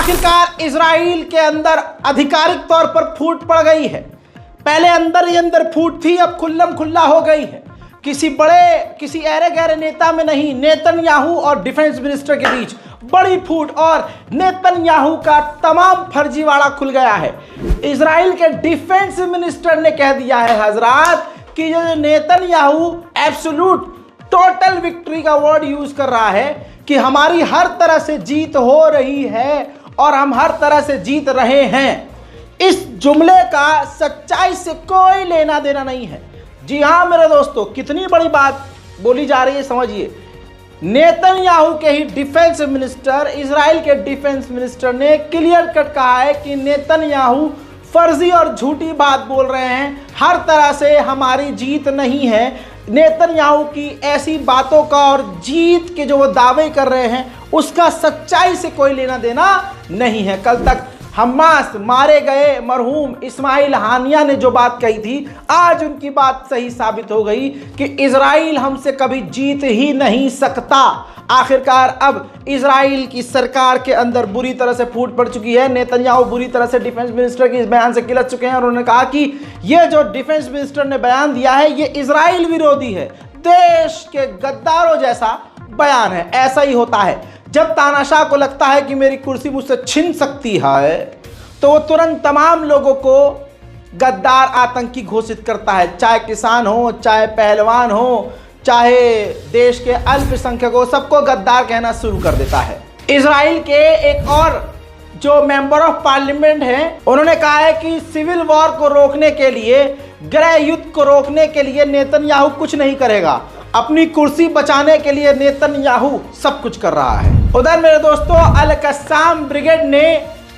आखिरकार इजराइल के अंदर आधिकारिक तौर पर फूट पड़ गई है। पहले अंदर ही अंदर फूट थी, अब खुल्लम खुल्ला हो गई है। किसी ऐरे गहरे नेता में नहीं, नेतन्याहू और डिफेंस मिनिस्टर के बीच बड़ी फूट और नेतन्याहू का तमाम फर्जीवाड़ा खुल गया है। इजराइल के डिफेंस मिनिस्टर ने कह दिया है हजरात कि ये नेतन्याहू एब्सोल्यूट टोटल विक्ट्री का वर्ड यूज कर रहा है कि हमारी हर तरह से जीत हो रही है और हम हर तरह से जीत रहे हैं। इस जुमले का सच्चाई से कोई लेना देना नहीं है। जी हां मेरे दोस्तों, कितनी बड़ी बात बोली जा रही है समझिए। नेतन्याहू के ही डिफेंस मिनिस्टर, इजराइल के डिफेंस मिनिस्टर ने क्लियर कट कहा है कि नेतन्याहू फर्जी और झूठी बात बोल रहे हैं, हर तरह से हमारी जीत नहीं है। नेतन्याहू की ऐसी बातों का और जीत के जो वो दावे कर रहे हैं उसका सच्चाई से कोई लेना देना नहीं है। कल तक हमास मारे गए मरहूम इस्माइल हानिया ने जो बात कही थी, आज उनकी बात सही साबित हो गई कि इजराइल हमसे कभी जीत ही नहीं सकता। आखिरकार अब इजराइल की सरकार के अंदर बुरी तरह से फूट पड़ चुकी है। नेतन्याहू बुरी तरह से डिफेंस मिनिस्टर के इस बयान से किलस चुके हैं और उन्होंने कहा कि ये जो डिफेंस मिनिस्टर ने बयान दिया है ये इजराइल विरोधी है, देश के गद्दारों जैसा बयान है। ऐसा ही होता है, जब तानाशाह को लगता है कि मेरी कुर्सी मुझसे छिन सकती है तो वो तुरंत तमाम लोगों को गद्दार आतंकी घोषित करता है, चाहे किसान हो, चाहे पहलवान हो, चाहे देश के अल्पसंख्यक हो, सबको गद्दार कहना शुरू कर देता है। इजराइल के एक और जो मेंबर ऑफ पार्लियामेंट हैं उन्होंने कहा है कि सिविल वॉर को रोकने के लिए, गृह युद्ध को रोकने के लिए नेतन्याहू कुछ नहीं करेगा, अपनी कुर्सी बचाने के लिए नेतन्याहू सब कुछ कर रहा है। उधर मेरे दोस्तों, अल कस्साम ब्रिगेड ने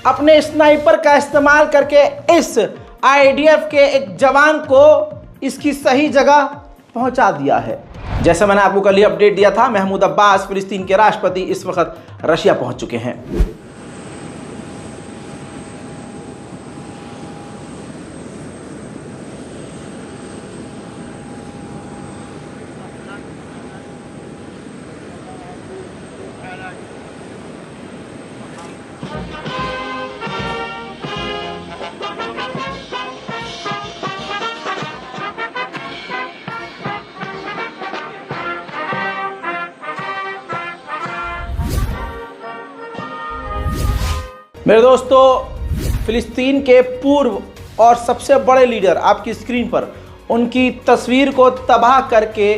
अपने स्नाइपर का इस्तेमाल करके इस आईडीएफ के एक जवान को इसकी सही जगह पहुंचा दिया है। जैसे मैंने आपको कल ही अपडेट दिया था, महमूद अब्बास फिलिस्तीन के राष्ट्रपति इस वक्त रशिया पहुंच चुके हैं। मेरे दोस्तों, फिलिस्तीन के पूर्व और सबसे बड़े लीडर आपकी स्क्रीन पर, उनकी तस्वीर को तबाह करके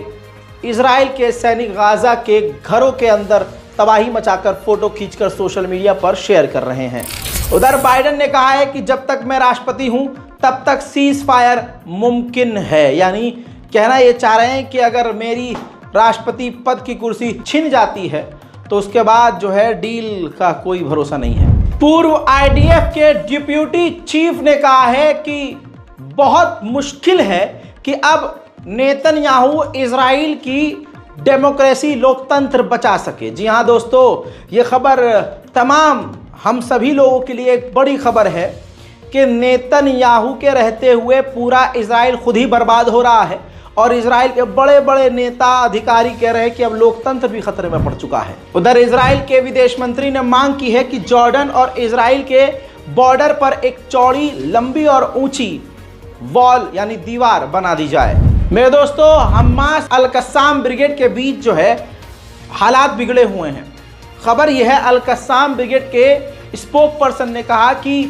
इजराइल के सैनिक गाजा के घरों के अंदर तबाही मचाकर फोटो खींचकर सोशल मीडिया पर शेयर कर रहे हैं। उधर बाइडेन ने कहा है कि जब तक मैं राष्ट्रपति हूं तब तक सीज फायर मुमकिन है, यानी कहना ये चाह रहे हैं कि अगर मेरी राष्ट्रपति पद की कुर्सी छिन जाती है तो उसके बाद जो है डील का कोई भरोसा नहीं है। पूर्व आईडीएफ के डिप्यूटी चीफ ने कहा है कि बहुत मुश्किल है कि अब नेतन्याहू इजराइल की डेमोक्रेसी, लोकतंत्र बचा सके। जी हाँ दोस्तों, ये खबर तमाम हम सभी लोगों के लिए एक बड़ी खबर है कि नेतन्याहू के रहते हुए पूरा इजराइल खुद ही बर्बाद हो रहा है और इजराइल के बड़े बड़े नेता अधिकारी कह रहे हैं कि अब लोकतंत्र भी खतरे में पड़ चुका है। उधर इजराइल के विदेश मंत्री ने मांग की है कि जॉर्डन और इजराइल के बॉर्डर पर एक चौड़ी, लंबी और ऊंची वॉल यानी दीवार बना दी जाए। मेरे दोस्तों, हमास अल कस्साम ब्रिगेड के बीच जो है हालात बिगड़े हुए हैं। खबर यह है, अल कस्साम ब्रिगेड के स्पोक पर्सन ने कहा कि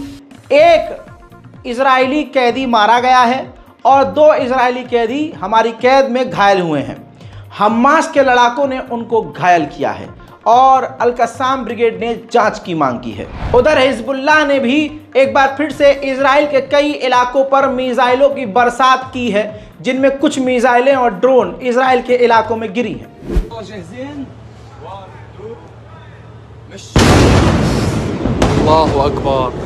एक इजरायली कैदी मारा गया है और 2 इजरायली कैदी हमारी कैद में घायल हुए हैं। हमास के लड़ाकों ने उनको घायल किया है और अल कस्साम ब्रिगेड ने जांच की मांग की है। उधर हिजबुल्लाह ने भी एक बार फिर से इजराइल के कई इलाकों पर मिसाइलों की बरसात की है, जिनमें कुछ मिसाइलें और ड्रोन इजराइल के इलाकों में गिरी हैं। अल्लाहु अकबर।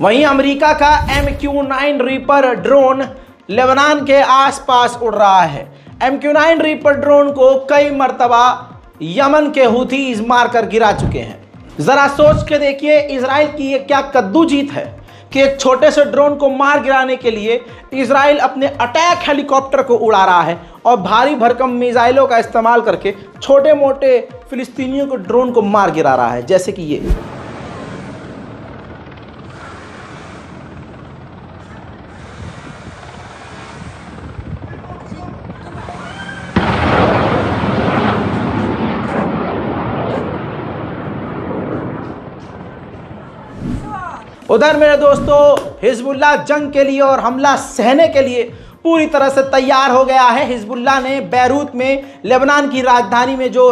वहीं अमेरिका का MQ-9 रीपर ड्रोन लेबनान के आसपास उड़ रहा है। MQ-9 रीपर ड्रोन को कई मर्तबा यमन के हुथीज मारकर गिरा चुके हैं। जरा सोच के देखिए इजराइल की ये क्या कद्दू जीत है कि एक छोटे से ड्रोन को मार गिराने के लिए इजराइल अपने अटैक हेलीकॉप्टर को उड़ा रहा है और भारी भरकम मिसाइलों का इस्तेमाल करके छोटे मोटे फिलिस्तीनियों को ड्रोन को मार गिरा रहा है, जैसे कि ये। उधर मेरे दोस्तों हिजबुल्लाह जंग के लिए और हमला सहने के लिए पूरी तरह से तैयार हो गया है। हिजबुल्लाह ने बैरूत में लेबनान की राजधानी में जो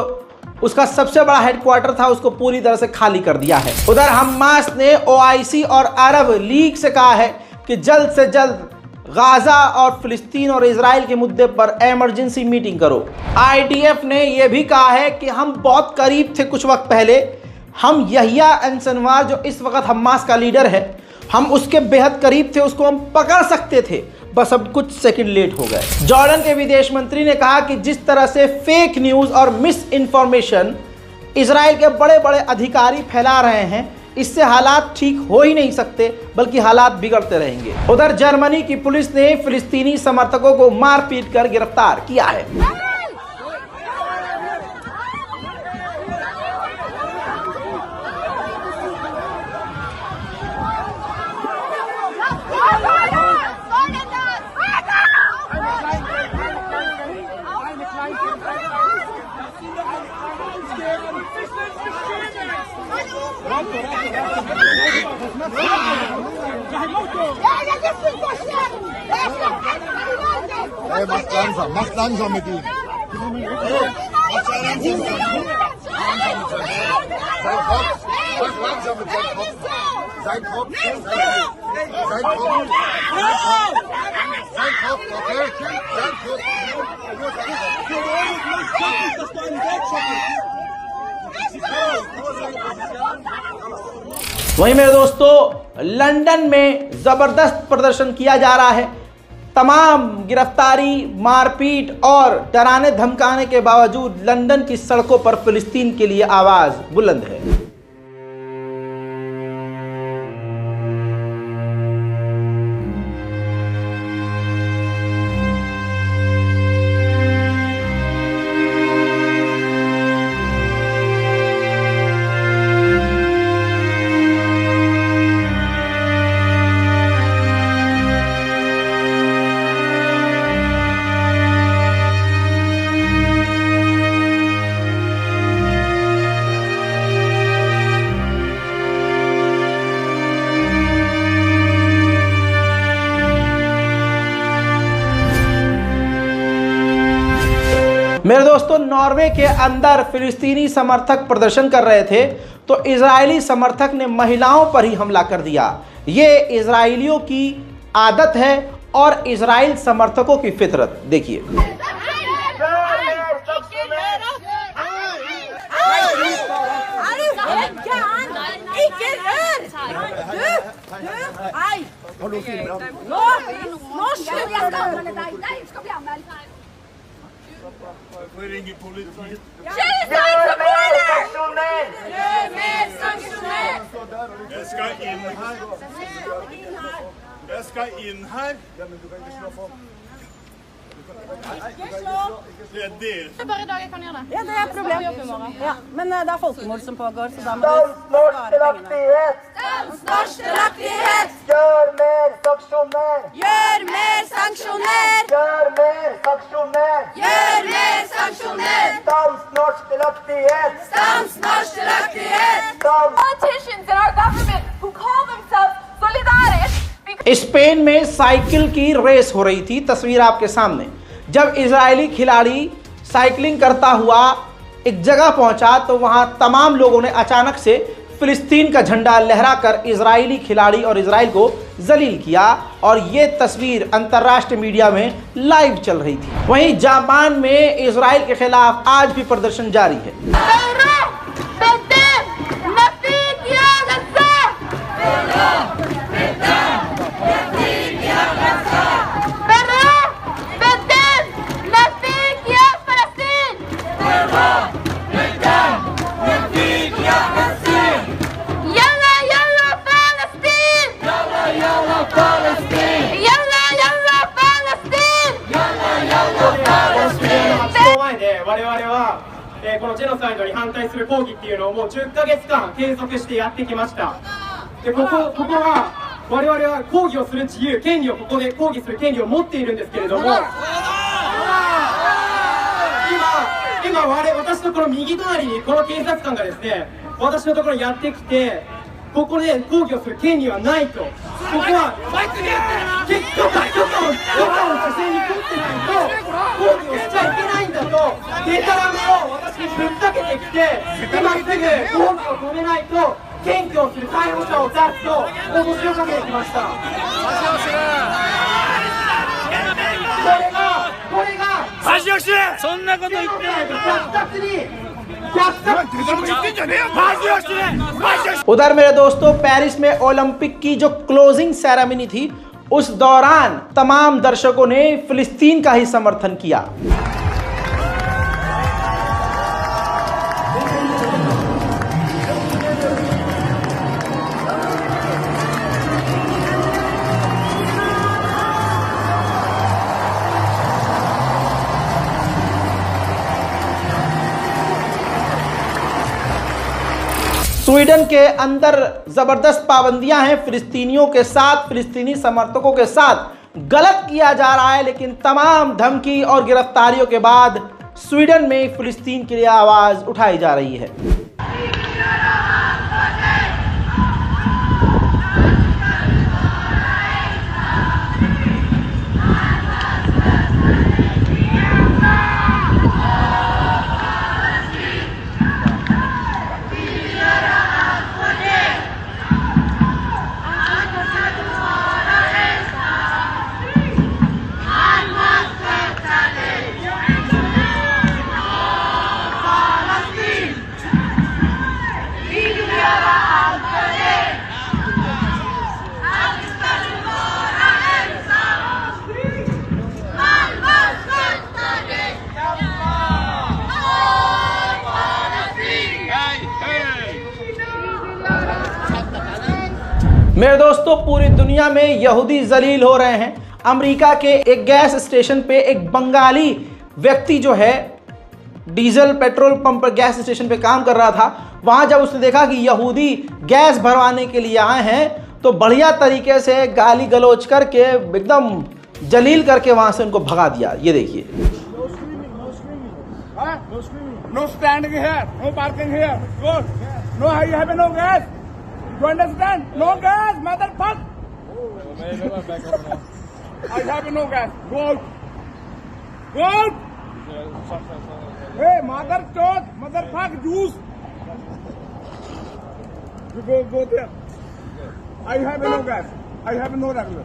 उसका सबसे बड़ा हेडक्वार्टर था उसको पूरी तरह से खाली कर दिया है। उधर हमास ने OIC और अरब लीग से कहा है कि जल्द से जल्द गाजा और फिलिस्तीन और इजराइल के मुद्दे पर इमरजेंसी मीटिंग करो। IDF ने यह भी कहा है कि हम बहुत करीब थे कुछ वक्त पहले, हम यहिया अंसनवार जो इस वक्त हमास का लीडर है, हम उसके बेहद करीब थे, उसको हम पकड़ सकते थे, बस अब कुछ सेकंड लेट हो गए। जॉर्डन के विदेश मंत्री ने कहा कि जिस तरह से फेक न्यूज़ और मिस इन्फॉर्मेशन इजराइल के बड़े बड़े अधिकारी फैला रहे हैं, इससे हालात ठीक हो ही नहीं सकते बल्कि हालात बिगड़ते रहेंगे। उधर जर्मनी की पुलिस ने फिलिस्तीनी समर्थकों को मारपीट कर गिरफ्तार किया है। Hey, macht langsam mit ihm. Sein Kopf, macht langsam mit seinem Kopf. Sein Kopf, okay? Sein Kopf. वहीं मेरे दोस्तों लंदन में जबरदस्त प्रदर्शन किया जा रहा है। तमाम गिरफ्तारी, मारपीट और डराने धमकाने के बावजूद लंदन की सड़कों पर फिलिस्तीन के लिए आवाज बुलंद है। मेरे दोस्तों नॉर्वे के अंदर फिलिस्तीनी समर्थक प्रदर्शन कर रहे थे तो इजरायली समर्थक ने महिलाओं पर ही हमला कर दिया। ये इजरायलियों की आदत है और इजराइल समर्थकों की फितरत। देखिए Jeg skal inn her. Bare i dag, jeg kan gjøre det. Ja, det er et problem. Ja, men det er folkemord som pågår, så da må Stans norsk delaktighet! Stans norsk delaktighet! Gjør mer sanksjoner! Gjør mer sanksjoner! Gjør mer sanksjoner! Gjør mer sanksjoner! Stans norsk delaktighet! Stans norsk delaktighet! Stans Politicians in our government who call themselves solidarists. Spain में cycle की race हो रही थी। तस्वीर आपके सामने, जब Israeli खिलाड़ी साइकिलिंग करता हुआ एक जगह पहुंचा तो वहां तमाम लोगों ने अचानक से फिलिस्तीन का झंडा लहराकर इजरायली खिलाड़ी और इजराइल को जलील किया और ये तस्वीर अंतर्राष्ट्रीय मीडिया में लाइव चल रही थी। वहीं जापान में इजराइल के खिलाफ आज भी प्रदर्शन जारी है। Palestine! このジェノサイドに反対する抗議っていうのをもう10ヶ月間継続してやってきました。でここは我々は抗議をする自由、権利をここで抗議する権利を持っているんですけれども、今私のこの右隣にこの警察官がですね、私のところにやってきて、ここで抗議をする権利はないと。ここは許可を女性に取ってないと抗議をしちゃいけないんだと、デタラメを私にぶっかけてきて、今すぐ抗議を止めないと検挙をする逮捕者を出すと脅しをかけてきました。これが恥を知れ。そんなこと言ってない。उधर मेरे दोस्तों पेरिस में ओलंपिक की जो क्लोजिंग सेरेमनी थी उस दौरान तमाम दर्शकों ने फिलिस्तीन का ही समर्थन किया। स्वीडन के अंदर जबरदस्त पाबंदियां हैं फिलिस्तीनियों के साथ, फिलिस्तीनी समर्थकों के साथ गलत किया जा रहा है, लेकिन तमाम धमकी और गिरफ्तारियों के बाद स्वीडन में फिलिस्तीन के लिए आवाज उठाई जा रही है। मेरे दोस्तों पूरी दुनिया में यहूदी जलील हो रहे हैं। अमेरिका के एक गैस स्टेशन पे एक बंगाली व्यक्ति जो है डीजल पेट्रोल पंप पर गैस स्टेशन पे काम कर रहा था, वहां जब उसने देखा कि यहूदी गैस भरवाने के लिए आए हैं तो बढ़िया तरीके से गाली गलौज करके एकदम जलील करके वहां से उनको भगा दिया। ये देखिए, no standing here, no parking here, no I have no gas, you understand? No gas, motherfucker! I have no gas. Go out. Go out. Hey, motherfucker, juice. You go there. I have no gas. I have no regular.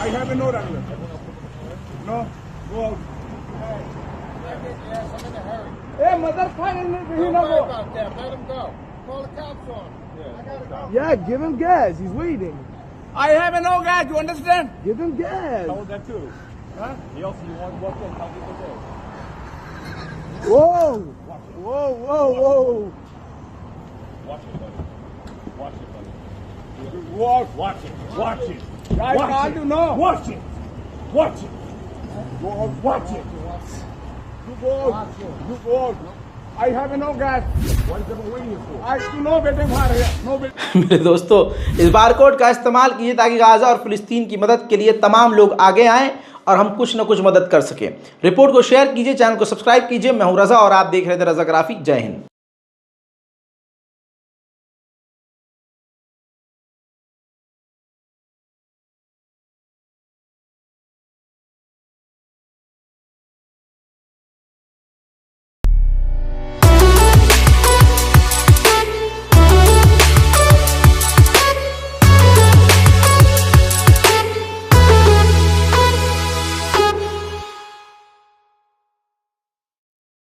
I have no regular. No, go out. Hey, motherfucker, he not go. Let him go. Call the cops on. Yeah, give him gas. He's waiting. I have no gas. You understand? Give him gas. How that too? Huh? He also you want what how people say. Whoa! Whoa! Whoa! Watch it, buddy. Watch it, buddy. Whoa! Watch it. Watch it. I Watch can't it. do no. Watch it. Watch it. Go out. Watch it. You go out. You go out. I have no gas. What is the waiting for? I do no waiting for here. No waiting. मेरे दोस्तों, इस barcode का इस्तेमाल कीजिए ताकि Gaza और फिलिस्तीन की मदद के लिए तमाम लोग आगे आएं और हम कुछ न कुछ मदद कर सकें। रिपोर्ट को शेयर कीजिए, चैनल को सब्सक्राइब कीजिए। मैं हूं रजा और आप देख रहे थे रजा ग्राफिक। जय हिंद।